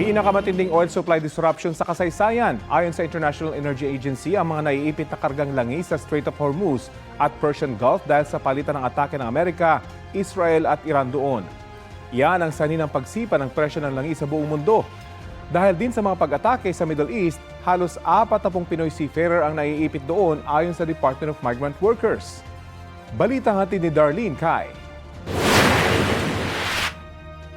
Pinakamatinding oil supply disruption sa kasaysayan. Ayon sa International Energy Agency, ang mga naiipit na kargang langis sa Strait of Hormuz at Persian Gulf dahil sa palitan ng atake ng Amerika, Israel at Iran doon. Yan ang sanhi ng pagsipa ng presyo ng langis sa buong mundo. Dahil din sa mga pag-atake sa Middle East, halos 40 Pinoy seafarer ang naiipit doon ayon sa Department of Migrant Workers. Balita hatid ni Darlene Kai.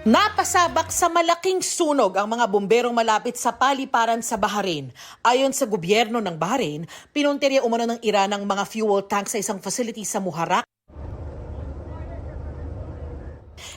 Napasabak sa malaking sunog ang mga bomberong malapit sa paliparan sa Bahrain. Ayon sa gobyerno ng Bahrain, pinuntirya umano ng Iran ang mga fuel tank sa isang facility sa Muharraq.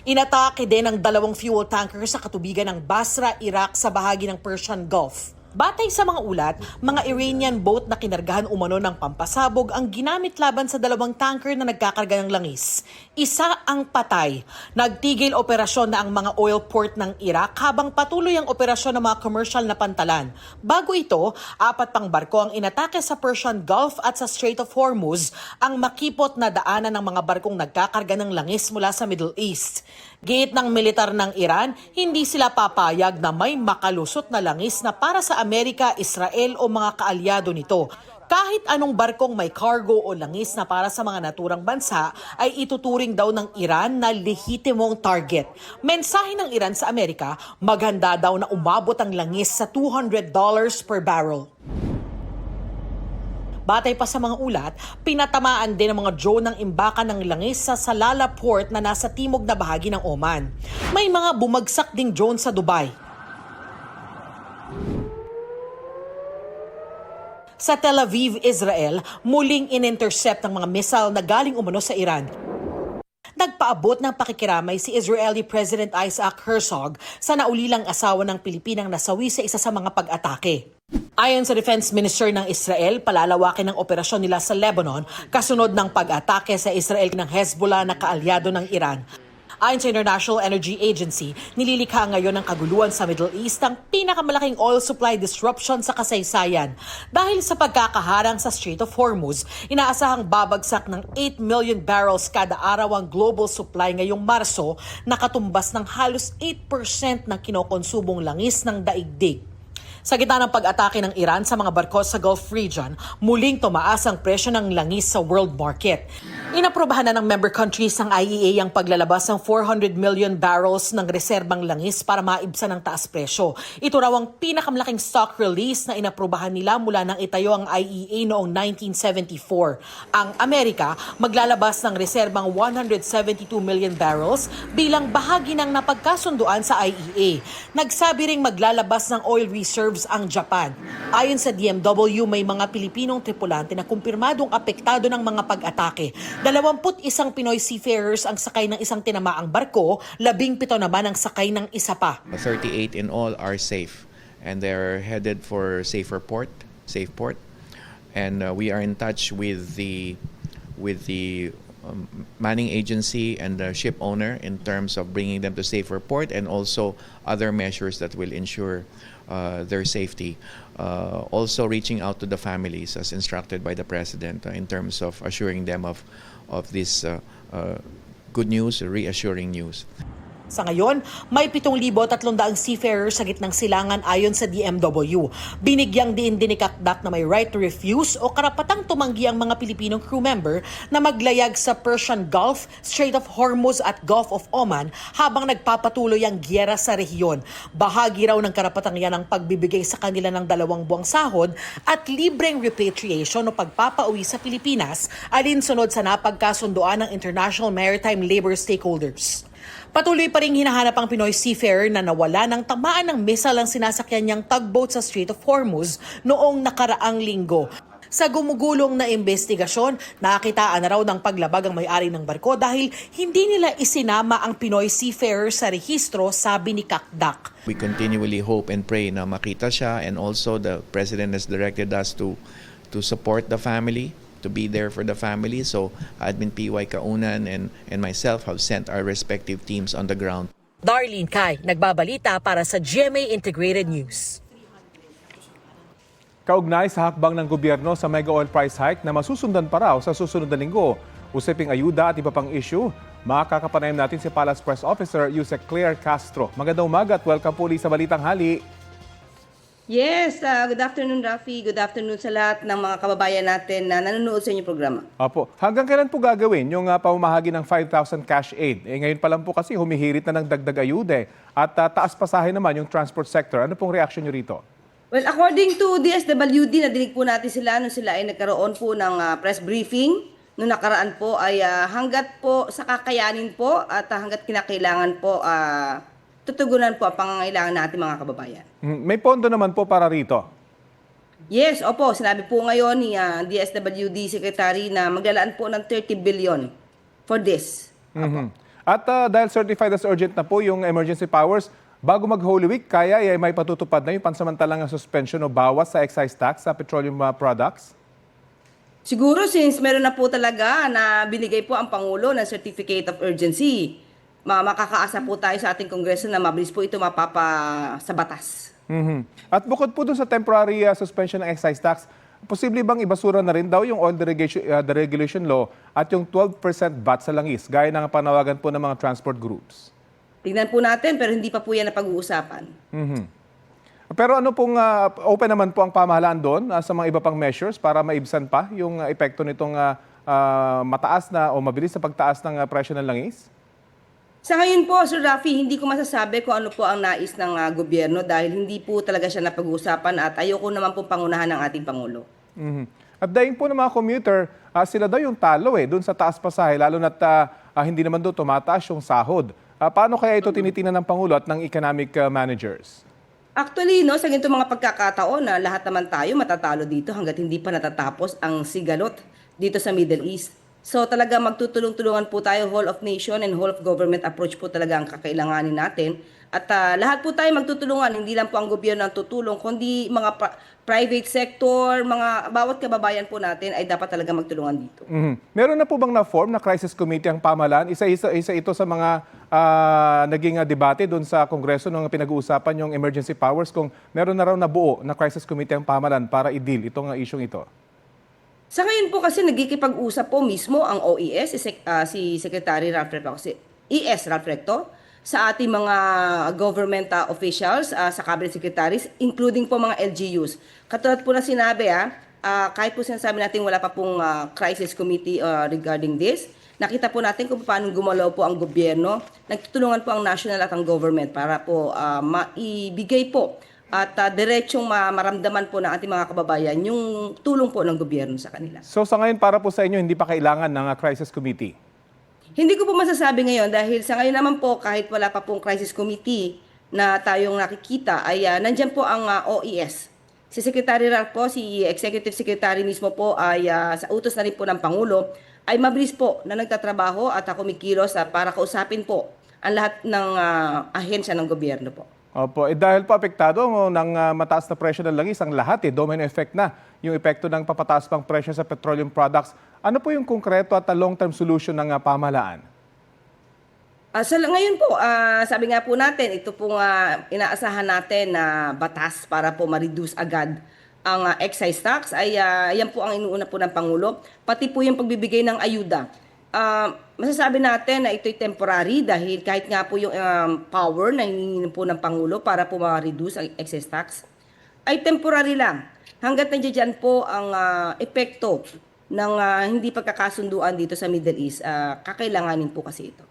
Inatake din ang 2 fuel tanker sa katubigan ng Basra, Iraq sa bahagi ng Persian Gulf. Batay sa mga ulat, mga Iranian boat na kinargahan umano ng pampasabog ang ginamit laban sa 2 tanker na nagkakarga ng langis. Isa ang patay. Nagtigil operasyon na ang mga oil port ng Iraq habang patuloy ang operasyon ng mga commercial na pantalan. Bago ito, 4 pang barko ang inatake sa Persian Gulf at sa Strait of Hormuz, ang makipot na daanan ng mga barkong nagkakarga ng langis mula sa Middle East. Giit ng militar ng Iran, hindi sila papayag na may makalusot na langis na para sa Amerika, Israel o mga kaalyado nito. Kahit anong barkong may cargo o langis na para sa mga naturang bansa ay ituturing daw ng Iran na lehitimong target. Mensahe ng Iran sa Amerika, maganda daw na umabot ang langis sa $200 per barrel. Batay pa sa mga ulat, pinatamaan din ang mga drone ng imbakan ng langis sa Salalah Port na nasa timog na bahagi ng Oman. May mga bumagsak ding drone sa Dubai. Sa Tel Aviv, Israel, muling in-intercept ang mga missile na galing umano sa Iran. Nagpaabot ng pakikiramay si Israeli President Isaac Herzog sa naulilang asawa ng Pilipinang nasawi sa isa sa mga pag-atake. Ayon sa Defense Minister ng Israel, palalawakin ang operasyon nila sa Lebanon kasunod ng pag-atake sa Israel ng Hezbollah na kaalyado ng Iran. Ayon sa International Energy Agency, nililikha ngayon ng kaguluhan sa Middle East ang pinakamalaking oil supply disruption sa kasaysayan. Dahil sa pagkakaharang sa Strait of Hormuz, inaasahang babagsak ng 8 million barrels kada araw ang global supply ngayong Marso, nakatumbas ng halos 8% ng kinokonsumong langis ng daigdig. Sa gitna ng pag-atake ng Iran sa mga barko sa Gulf region, muling tumaas ang presyo ng langis sa world market. Inaprobahan na ng member countries ng IEA ang paglalabas ng 400 million barrels ng reserbang langis para maibsan ang taas presyo. Ito raw ang pinakamalaking stock release na inaprobahan nila mula nang itayo ang IEA noong 1974. Ang Amerika maglalabas ng reserbang 172 million barrels bilang bahagi ng napagkasunduan sa IEA. Nagsabi ring maglalabas ng oil reserves ang Japan. Ayon sa DMW, may mga Pilipinong tripulante na kumpirmadong apektado ng mga pag-atake. 21 Pinoy seafarers ang sakay ng isang tinamaang barko, 17 naman ang sakay ng isa pa. 38 in all are safe and they're headed for safe port. And we are in touch with the manning agency and the ship owner in terms of bringing them to safer port and also other measures that will ensure their safety. Also reaching out to the families as instructed by the President in terms of assuring them of this good news, reassuring news. Sa ngayon, may 7,300 seafarers sa gitnang silangan ayon sa DMW. Binigyang din ni Kakdak na may right to refuse o karapatang tumanggi ang mga Pilipinong crew member na maglayag sa Persian Gulf, Strait of Hormuz at Gulf of Oman habang nagpapatuloy ang giyera sa rehiyon. Bahagi raw ng karapatang yan ang pagbibigay sa kanila ng 2 buwang sahod at libreng repatriation o pagpapauwi sa Pilipinas alinsunod sa napagkasunduan ng International Maritime Labor Stakeholders. Patuloy pa rin hinahanap ang Pinoy seafarer na nawala ng tamaan ng missile ang sinasakyan niyang tugboat sa Strait of Hormuz noong nakaraang linggo. Sa gumugulong na investigasyon, nakitaan na raw ng paglabag ang may-ari ng barko dahil hindi nila isinama ang Pinoy seafarer sa rehistro, sabi ni Kakdak. We continually hope and pray na makita siya, and also the President has directed us to support the family, to be there for the family. So Admin PY Kaunan and myself have sent our respective teams on the ground. Darlene Kai, nagbabalita para sa GMA Integrated News. Kaugnay sa hakbang ng gobyerno sa mega oil price hike na masusundan pa raw sa susunod na linggo, usaping ayuda at iba pang issue. Makakapanayam natin si Palace Press Officer Yusek Claire Castro. Magandang umaga at welcome po ulit sa Balitang Hali. Yes, good afternoon Rafi. Good afternoon sa lahat ng mga kababayan natin na nanonood sa inyong programa. Opo, hanggang kailan po gagawin yung pamamahagi ng 5,000 cash aid? Ngayon pa lang po kasi humihirit na ng dagdag ayuda at taas pasahe naman yung transport sector. Ano pong reaction nyo rito? Well, according to DSWD, nadinig po natin sila nung sila ay nagkaroon po ng press briefing. Nung nakaraan po ay hanggat po sa kakayanin po at hanggat kinakailangan po, tutugunan po ang pangangailangan natin mga kababayan. May pondo naman po para rito. Yes, opo, sinabi po ngayon ni DSWD Secretary na maglalaan po ng 30 billion for this. At dahil certified as urgent na po yung emergency powers, bago mag-Holy Week, kaya ay may patutupad na yung pansamantalang suspension o bawas sa excise tax sa petroleum products? Siguro since meron na po talaga na binigay po ang Pangulo ng Certificate of Urgency, makakaasa po tayo sa ating Kongreso na mabilis po ito mapapa sa batas. At bukod po dun sa temporary suspension ng excise tax, posible bang ibasura na rin daw yung oil deregulation law at yung 12% VAT sa langis, gaya ng panawagan po ng mga transport groups? Tingnan po natin pero hindi pa po yan napag-uusapan. Pero ano pong open naman po ang pamahalaan doon sa mga iba pang measures para maibsan pa yung epekto nitong mataas na o mabilis sa pagtaas ng presyo ng langis? Sa ngayon po, Sir Rafi, hindi ko masasabi kung ano po ang nais ng gobyerno dahil hindi po talaga siya napag-uusapan at ayoko naman po pangunahan ng ating Pangulo. At daing po ng mga commuter, sila daw yung talo doon sa taas pasahe, lalo na't hindi naman doon tumataas yung sahod. Paano kaya ito tinitingnan ng Pangulo at ng economic managers? Actually, sa ganito mga pagkakataon na lahat naman tayo matatalo dito hanggat hindi pa natatapos ang sigalot dito sa Middle East. So talaga magtutulong-tulungan po tayo, whole of nation and whole of government approach po talaga ang kakailanganin natin. At lahat po tayo magtutulungan, hindi lang po ang gobyerno ang tutulong, kundi mga private sector, mga bawat kababayan po natin ay dapat talaga magtulungan dito. Meron na po bang na-form na crisis committee ang pamahalaan? Isa ito sa mga naging debate doon sa Kongreso nung pinag-uusapan yung emergency powers, kung meron na raw nabuo na crisis committee ang pamahalaan para i-deal itong isyong ito. Sa ngayon po kasi nagkikipag-usap po mismo ang OES, si Secretary Ralph Recto, si ES Ralph Recto, sa ating mga government officials, sa cabinet secretaries, including po mga LGUs. Katulad po na sinabi, kahit po sinasabi natin wala pa pong crisis committee regarding this, nakita po natin kung paano gumalaw po ang gobyerno. Nagtutulungan po ang national at ang government para po maibigay po at diretsong maramdaman po ng ating mga kababayan yung tulong po ng gobyerno sa kanila. So sa ngayon, para po sa inyo, hindi pa kailangan ng crisis committee? Hindi ko po masasabi ngayon dahil sa ngayon naman po kahit wala pa pong crisis committee na tayong nakikita ay nandyan po ang OES. Si Secretary Ralph po, si Executive Secretary mismo po ay sa utos na rin po ng Pangulo ay mabilis po na nagtatrabaho at kumikilos para kausapin po ang lahat ng ahensya ng gobyerno po. Opo, dahil po apektado ng mataas na presyo ng langis, ang lahat domino effect na yung epekto ng papataas pang presyo sa petroleum products. Ano po yung konkreto at long-term solution ng pamahalaan? Ngayon po, sabi nga po natin, ito pong inaasahan natin na batas para po ma-reduce agad ang excise tax ay yan po ang inuuna po ng Pangulo, pati po yung pagbibigay ng ayuda. Masasabi natin na ito'y temporary dahil kahit nga po yung power na hinihingi po ng Pangulo para po ma-reduce ang excess tax, ay temporary lang. Hanggat nandiyan po ang epekto ng hindi pagkakasunduan dito sa Middle East, kakailanganin po kasi ito.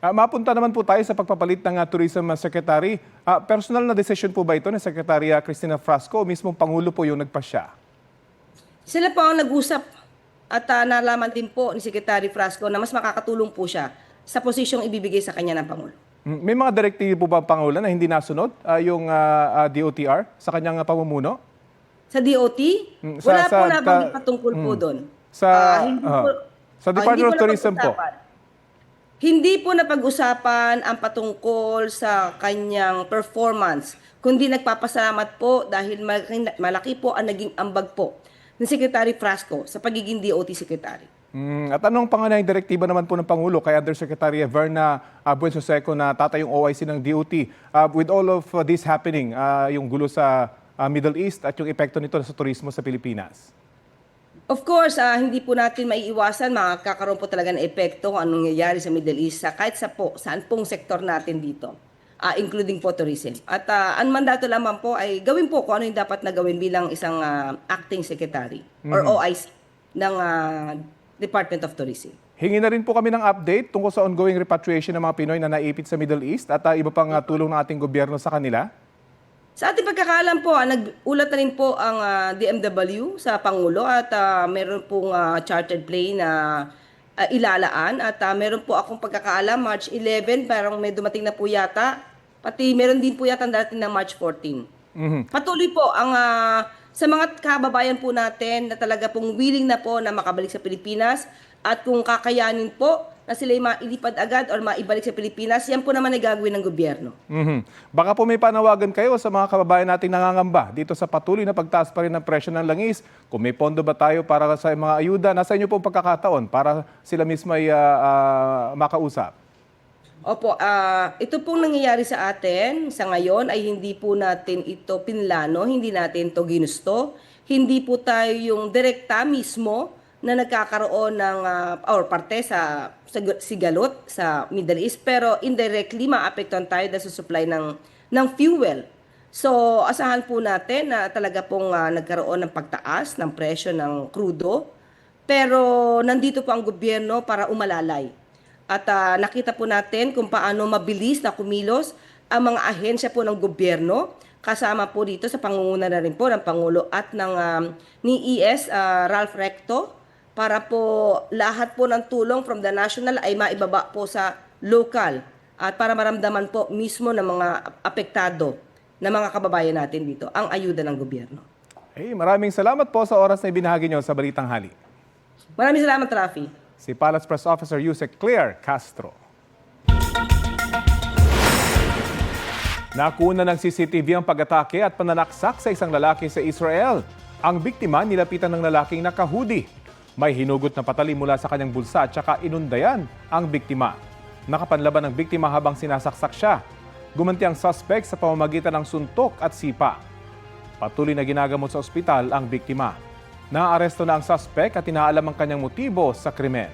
Mapunta naman po tayo sa pagpapalit ng Tourism Secretary. Personal na decision po ba ito ni Secretary Cristina Frasco o mismong Pangulo po yung nagpasya? Sila po ang nag-usap. At nalaman din po ni Secretary Frasco na mas makakatulong po siya sa posisyong ibibigay sa kanya ng Pangulo. May mga direktibo ba ang Pangulo na hindi nasunod yung DOTR sa kanyang pamumuno? Sa DOT? Wala po nabanggit patungkol po doon. Sa Hindi Department of Tourism po? Hindi po napag-usapan ang patungkol sa kanyang performance, kundi nagpapasalamat po dahil malaki po ang naging ambag po ni Secretary Frasco sa pagiging DOT Secretary. At anong pangunahing direktiba naman po ng Pangulo kay Undersecretary Verna Buensoseco na tatayong OIC ng DOT? With all of this happening, yung gulo sa Middle East at yung epekto nito sa turismo sa Pilipinas? Of course, hindi po natin maiiwasan, makakaroon po talaga ng epekto kung anong nangyayari sa Middle East kahit saan pong sektor natin dito, including po tourism. At ang mandato lamang po ay gawin po kung ano yung dapat na gawin bilang isang acting secretary or OIC ng Department of Tourism. Hingi na rin po kami ng update tungkol sa ongoing repatriation ng mga Pinoy na naipit sa Middle East at iba pang tulong ng ating gobyerno sa kanila. Sa ating pagkakaalam po, nag-ulat na rin po ang DMW sa Pangulo at meron pong chartered plane na ilalaan at meron po akong pagkakaalam March 11, parang may dumating na po yata. Pati meron din po yata darating na March 14. Patuloy po ang sa mga kababayan po natin na talaga pong willing na po na makabalik sa Pilipinas at kung kakayanin po na sila mailipad agad or maibalik sa Pilipinas, yan po naman ay gagawin ng gobyerno. Baka po may panawagan kayo sa mga kababayan nating nangangamba dito sa patuloy na pagtaas pa rin ng presyo ng langis. Kung may pondo ba tayo para sa mga ayuda, nasa inyo po pagkakataon para sila mismo ay makausap. Opo, ito pong nangyayari sa atin sa ngayon ay hindi po natin ito pinlano, hindi natin ito ginusto. Hindi po tayo yung direkta mismo na nagkakaroon ng or parte sa sigalot sa Middle East, pero indirectly maapektuhan tayo dahil sa supply ng fuel. So asahan po natin na talaga pong nagkaroon ng pagtaas ng presyo ng krudo, pero nandito po ang gobyerno para umalalay. At nakita po natin kung paano mabilis na kumilos ang mga ahensya po ng gobyerno, kasama po dito sa pangunguna na rin po ng Pangulo at ni ES Ralph Recto, para po lahat po ng tulong from the national ay maibaba po sa local at para maramdaman po mismo ng mga apektado na mga kababayan natin dito ang ayuda ng gobyerno. Hey, maraming salamat po sa oras na ibinahagi nyo sa Balitang Hali. Maraming salamat, Rafi. Si Palace Press Officer Yusek Claire Castro. Nakuha ng CCTV ang pag-atake at pananaksak sa isang lalaki sa Israel. Ang biktima nilapitan ng lalaking naka-hoodie. May hinugot na patali mula sa kanyang bulsa at saka inundayan ang biktima. Nakapanlaban ang biktima habang sinasaksak siya. Gumanti ang suspect sa pamamagitan ng suntok at sipa. Patuloy na ginagamot sa ospital ang biktima. Naaresto na ang suspect at inaalam ang kanyang motibo sa krimen.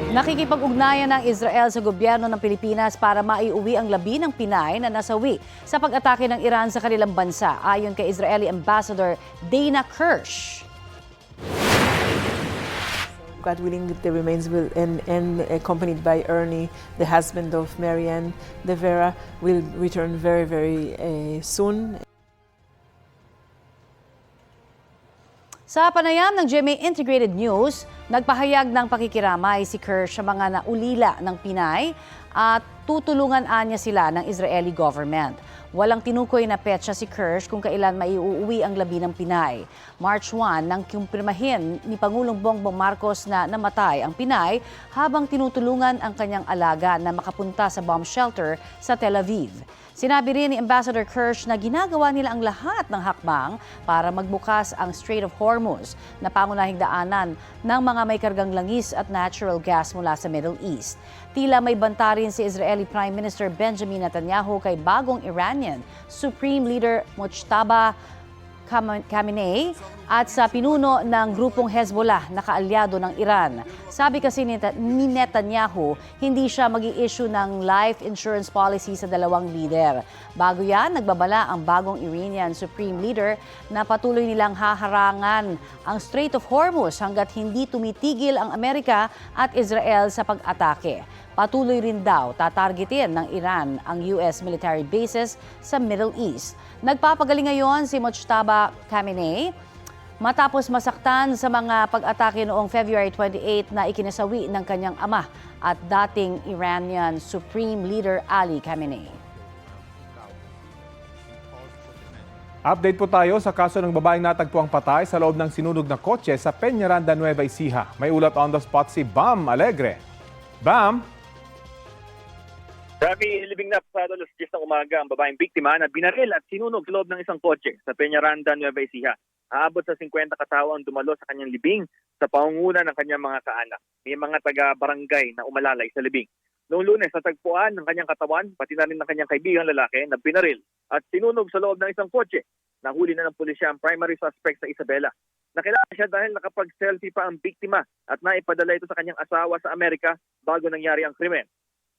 Nakikipag-ugnayan ng Israel sa gobyerno ng Pilipinas para maiuwi ang labi ng Pinay na nasawi sa pag-atake ng Iran sa kanilang bansa, ayon kay Israeli Ambassador Dana Kirsch. God willing, the remains will, and accompanied by Ernie, the husband of Marianne De Vera, will return very, very soon. Sa panayam ng GMA Integrated News, nagpahayag ng pakikiramay si Kirsch sa mga naulila ng Pinay at tutulungan anya sila ng Israeli government. Walang tinukoy na petsa si Kirsch kung kailan maiuuwi ang labi ng Pinay. March 1 nang kumpirmahin ni Pangulong Bongbong Marcos na namatay ang Pinay habang tinutulungan ang kanyang alaga na makapunta sa bomb shelter sa Tel Aviv. Sinabi rin ni Ambassador Kirsch na ginagawa nila ang lahat ng hakbang para magbukas ang Strait of Hormuz na pangunahing daanan ng mga may kargang langis at natural gas mula sa Middle East. Tila may banta rin si Israeli Prime Minister Benjamin Netanyahu kay bagong Iranian Supreme Leader Mojtaba Khamenei at sa pinuno ng grupong Hezbollah na kaalyado ng Iran. Sabi kasi ni Netanyahu, hindi siya mag-i-issue ng life insurance policy sa dalawang leader. Bago yan, nagbabala ang bagong Iranian Supreme Leader na patuloy nilang haharangan ang Strait of Hormuz hanggat hindi tumitigil ang Amerika at Israel sa pag-atake. Patuloy rin daw tatargetin ng Iran ang US military bases sa Middle East. Nagpapagaling ngayon si Mojtaba Khamenei matapos masaktan sa mga pag-atake noong February 28 na ikinasawi ng kanyang ama at dating Iranian Supreme Leader Ali Khamenei. Update po tayo sa kaso ng babaeng natagpuang patay sa loob ng sinunog na kotse sa Peñaranda, Nueva Ecija. May ulat on the spot si Bam Alegre. Bam! Rafi, libing na sa alas 10 ng umaga ang babaeng biktima na binaril at sinunog sa loob ng isang kotse sa Peñaranda, Nueva Ecija. Aabot sa 50 katao ang dumalo sa kanyang libing sa pangunguna ng kanyang mga kaanak. May mga taga-barangay na umalalay sa libing. Noong Lunes, natagpuan ng kanyang katawan, pati na rin ng kanyang kaibigang lalaki na binaril at sinunog sa loob ng isang kotse. Nahuli na ng pulisya ang primary suspect sa Isabela. Nakilala siya dahil nakapag-selfie pa ang biktima at naipadala ito sa kanyang asawa sa Amerika bago nangyari ang krimen.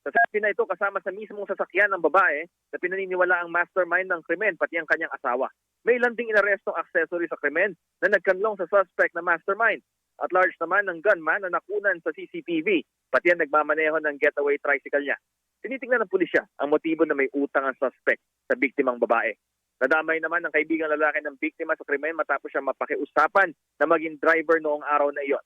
Sa selfie na ito, kasama sa mismong sasakyan ng babae na pinaniniwala ang mastermind ng krimen pati ang kanyang asawa. May ilan ding inarestong accessory sa krimen na nagkanlong sa suspect na mastermind. At large naman ng gunman na nakunan sa CCTV, pati ang nagmamaneho ng getaway tricycle niya. Tinitingnan ng pulisya ang motibo na may utang ang suspect sa biktimang babae. Nadamay naman ng kaibigang lalaki ng biktima sa krimen matapos siya mapakiusapan na maging driver noong araw na iyon.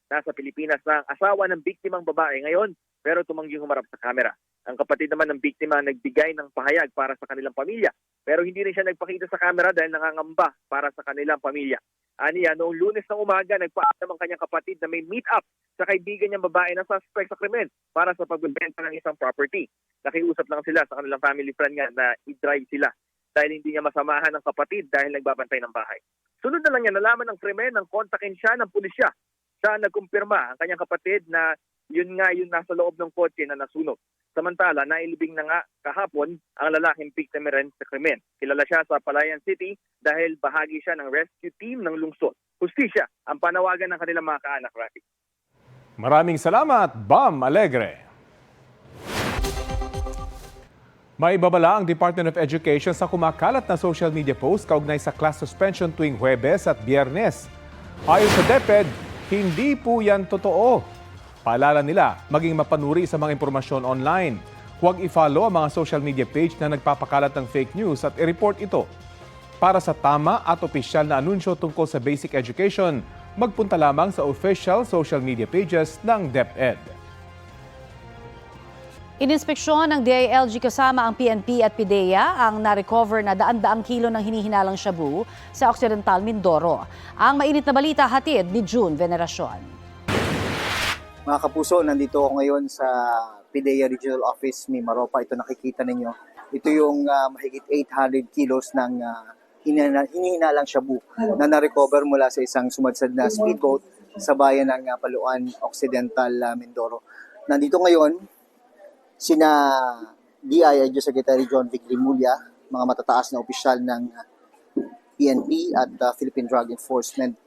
Nasa Pilipinas na ang asawa ng biktimang babae ngayon pero tumangging humarap sa kamera. Ang kapatid naman ng biktima nagbigay ng pahayag para sa kanilang pamilya pero hindi rin siya nagpakita sa kamera dahil nangangamba para sa kanilang pamilya. Aniya, noong Lunes ng umaga, nagpaalam ang kanyang kapatid na may meet-up sa kaibigan niyang babae na suspect sa krimen para sa pagbebenta ng isang property. Nakiusap lang sila sa kanilang family friend nga na i-drive sila dahil hindi niya masamahan ng kapatid dahil nagbabantay ng bahay. Sunod na lang niya nalaman ng krimen nang kontakin siya ng pulisya. Siya nagkumpirma ang kanyang kapatid na yun nga yung nasa loob ng kotse na nasunog. Samantala, nailibing na nga kahapon ang lalaking biktima rin sa krimen. Kilala siya sa Palayan City dahil bahagi siya ng rescue team ng lungsod. Hustisya ang panawagan ng kanilang mga kaanak, Rafi. Maraming salamat, Bam Alegre. May babala ang Department of Education sa kumakalat na social media post kaugnay sa class suspension tuwing Huwebes at Biyernes. Ayon sa DepEd, hindi po yan totoo. Paalala nila, maging mapanuri sa mga impormasyon online. Huwag i-follow ang mga social media page na nagpapakalat ng fake news at i-report ito. Para sa tama at opisyal na anunsyo tungkol sa basic education, magpunta lamang sa official social media pages ng DepEd. Ininspeksyon ng DILG kasama ang PNP at PIDEA ang na-recover na daan-daang kilo ng hinihinalang shabu sa Occidental Mindoro. Ang mainit na balita hatid ni June Veneracion. Mga kapuso, nandito ako ngayon sa PIDEA Regional Office ni Maropa. Ito nakikita ninyo. Ito yung mahigit 800 kilos ng hinihinalang shabu na na-recover mula sa isang sumadsad na speedboat sa bayan ng Paluan, Occidental Mindoro. Nandito ngayon sina DILG Secretary John Vic Rimulya, mga matataas na opisyal ng PNP at Philippine Drug Enforcement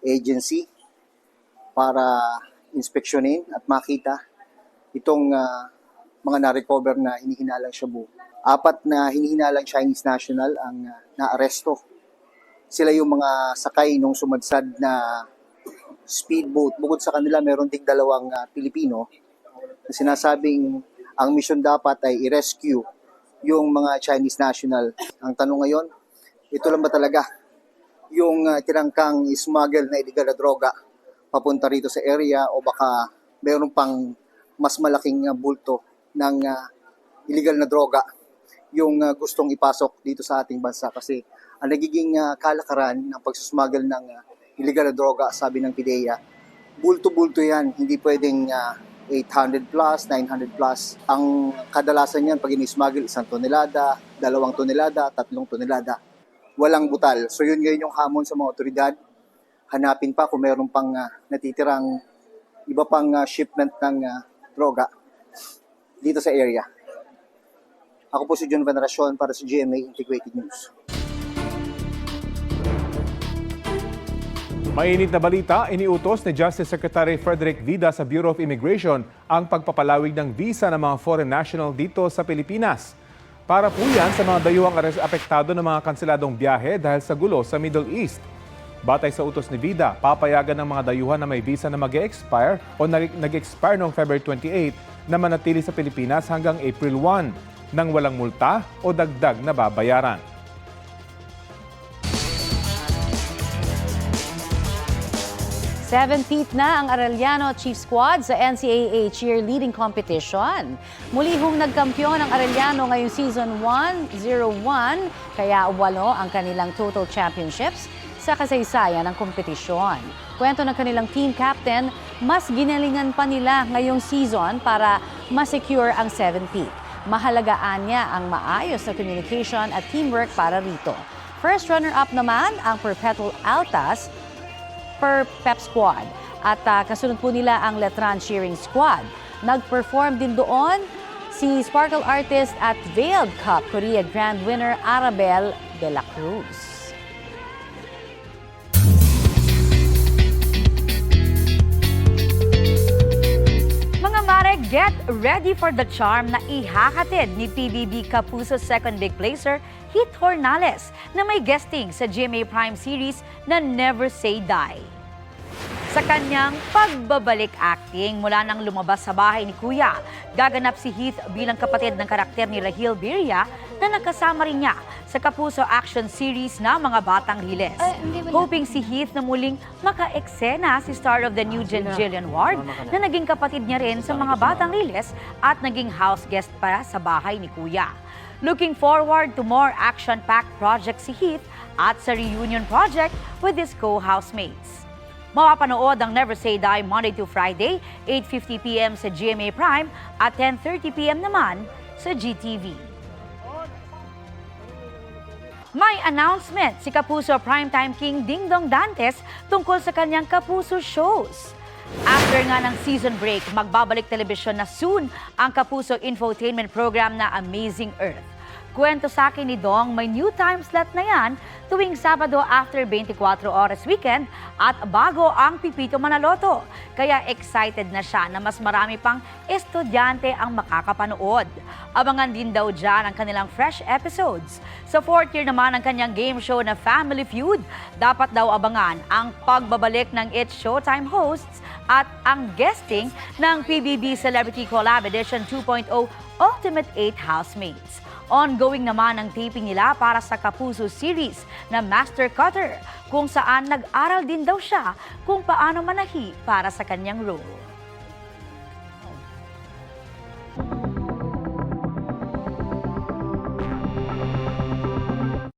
Agency para inspeksyonin at makita itong mga na-recover na hinihinalang shabu. 4 na hinihinalang Chinese national ang naaresto. Sila yung mga sakay nung sumadsad na speedboat. Bukod sa kanila, meron ding 2 Pilipino na sinasabing ang mission dapat ay i-rescue yung mga Chinese national. Ang tanong ngayon, ito lang ba talaga yung tirangkang smuggle na illegal na droga papunta rito sa area o baka mayroon pang mas malaking bulto ng illegal na droga yung gustong ipasok dito sa ating bansa kasi ang nagiging kalakaran ng pagsusmuggle ng illegal na droga, sabi ng PIDEA, bulto-bulto yan, hindi pwedeng 800 plus, 900 plus. Ang kadalasan yan pag in-smuggle 1 tonelada, 2 tonelada, 3 tonelada. Walang butal. So yun ngayon yung hamon sa mga otoridad. Hanapin pa kung mayroon pang natitirang iba pang shipment ng droga dito sa area. Ako po si June Veneracion para sa GMA Integrated News. Mainit na balita, iniutos ni Justice Secretary Frederick Vida sa Bureau of Immigration ang pagpapalawig ng visa ng mga foreign national dito sa Pilipinas. Para po yan sa mga dayuhang apektado ng mga kanseladong biyahe dahil sa gulo sa Middle East. Batay sa utos ni Vida, papayagan ng mga dayuhan na may visa na mag-expire o nag-expire noong February 28 na manatili sa Pilipinas hanggang April 1 nang walang multa o dagdag na babayaran. Seven feet na ang Arellano Chief Squad sa NCAA cheerleading competition. Muli hong nagkampiyon ang Arellano ngayong season 1-0-1, kaya 8 ang kanilang total championships sa kasaysayan ng kompetisyon. Kwento ng kanilang team captain, mas ginalingan pa nila ngayong season para ma-secure ang 7th. Mahalagaan niya ang maayos na communication at teamwork para rito. First runner-up naman ang Perpetual Altas per Pep Squad at kasunod po nila ang Letran Cheering Squad. Nag-perform din doon si sparkle artist at Veiled Cup Korea Grand Winner Arabel de la Cruz. Mga mare, get ready for the charm na ihahatid ni PBB Kapuso second big placer Hit Hornales na may guesting sa GMA Prime series na Never Say Die. Sa kanyang pagbabalik acting mula nang lumabas sa bahay ni Kuya, gaganap si Heath bilang kapatid ng karakter ni Rahil Birria na nakasama rin niya sa Kapuso action series na Mga Batang Riles. Hoping si Heath na muling maka-eksena si star of the new gen Jillian Ward na naging kapatid niya rin sa Mga Batang Riles at naging house guest pa sa bahay ni Kuya. Looking forward to more action-packed projects si Heath at sa reunion project with his co-housemates. Mapapanood ang Never Say Die Monday to Friday, 8:50 p.m. sa GMA Prime at 10:30 p.m. naman sa GTV. May announcement si Kapuso Primetime King Dingdong Dantes tungkol sa kanyang Kapuso shows. After nga ng season break, magbabalik telebisyon na soon ang Kapuso infotainment program na Amazing Earth. Kwento sa akin ni Dong, may new time slot na yan tuwing Sabado after 24 oras weekend at bago ang Pipito Manaloto. Kaya excited na siya na mas marami pang estudyante ang makakapanood. Abangan din daw dyan ang kanilang fresh episodes. Sa fourth year naman ng kanyang game show na Family Feud, dapat daw abangan ang pagbabalik ng It's Showtime hosts at ang guesting ng PBB Celebrity Collab Edition 2.0 Ultimate 8 Housemates. Ongoing naman ang taping nila para sa Kapuso series na Master Cutter, kung saan nag-aral din daw siya kung paano manahi para sa kanyang role.